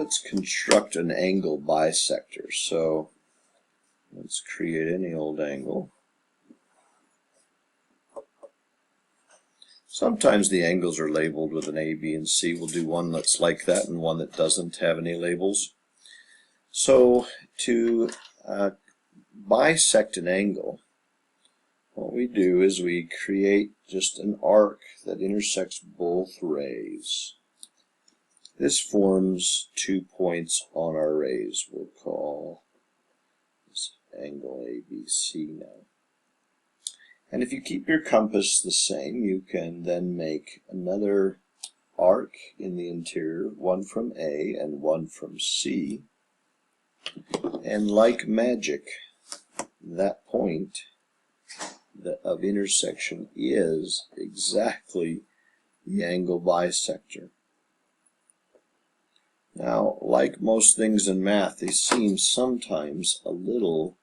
let's construct an angle bisector. So let's create any old angle. Sometimes the angles are labeled with an A, B, and C. We'll do one that's like that and one that doesn't have any labels. So to bisect an angle, what we do is we create just an arc that intersects both rays. This forms 2 points on our rays. We'll call this angle ABC now. And if you keep your compass the same, you can then make another arc in the interior, one from A and one from C. And like magic, that point of intersection is exactly the angle bisector. Now, like most things in math, they seem sometimes a little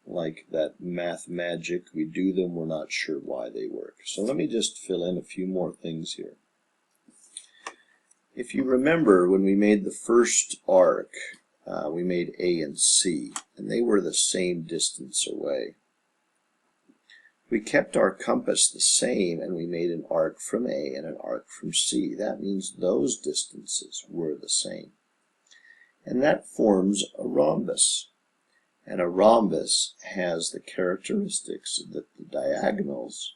like that math magic. We do them, we're not sure why they work. So let me just fill in a few more things here. If you remember, when we made the first arc, we made A and C, and they were the same distance away. We kept our compass the same, and we made an arc from A and an arc from C. That means those distances were the same. And that forms a rhombus. And a rhombus has the characteristics that the diagonals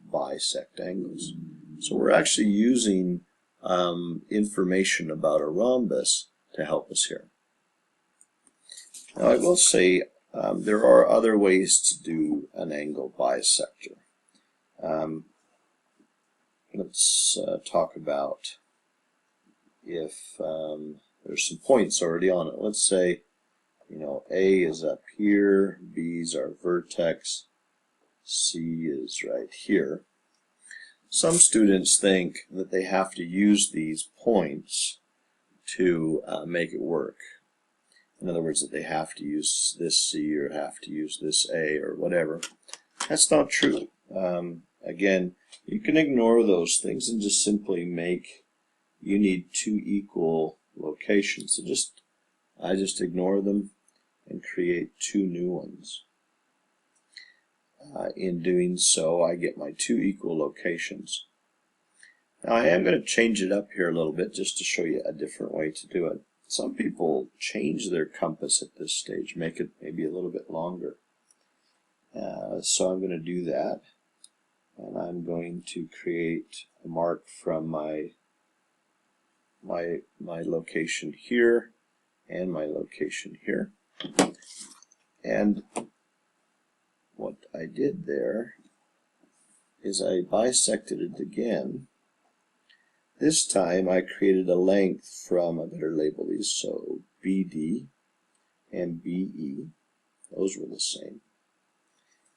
bisect angles. So we're actually using information about a rhombus to help us here. Now I will say there are other ways to do an angle bisector. Let's talk about if there's some points already on it. Let's say, A is up here, B's our vertex, C is right here. Some students think that they have to use these points to make it work. In other words, that they have to use this C or have to use this A or whatever. That's not true. Again, you can ignore those things and just simply you need 2 equal locations. So I just ignore them and create 2 new ones. In doing so, I get my 2 equal locations. Now I am going to change it up here a little bit just to show you a different way to do it. Some people change their compass at this stage, make it maybe a little bit longer. So I'm going to do that, and I'm going to create a mark from my location here and my location here. And what I did there is I bisected it again. This time I created a length from, I better label these, so BD and BE, those were the same.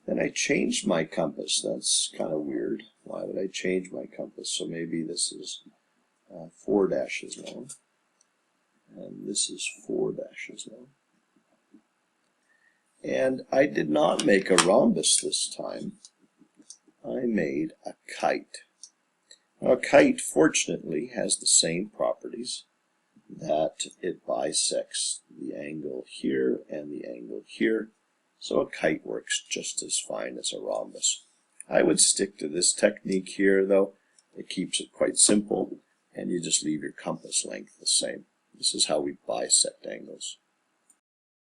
Then I changed my compass. That's kind of weird. Why would I change my compass? So maybe this is 4 dashes long, and this is 4 dashes long. And I did not make a rhombus this time. I made a kite. Now, a kite, fortunately, has the same properties, that it bisects the angle here and the angle here, so a kite works just as fine as a rhombus. I would stick to this technique here, though. It keeps it quite simple, and you just leave your compass length the same. This is how we bisect angles.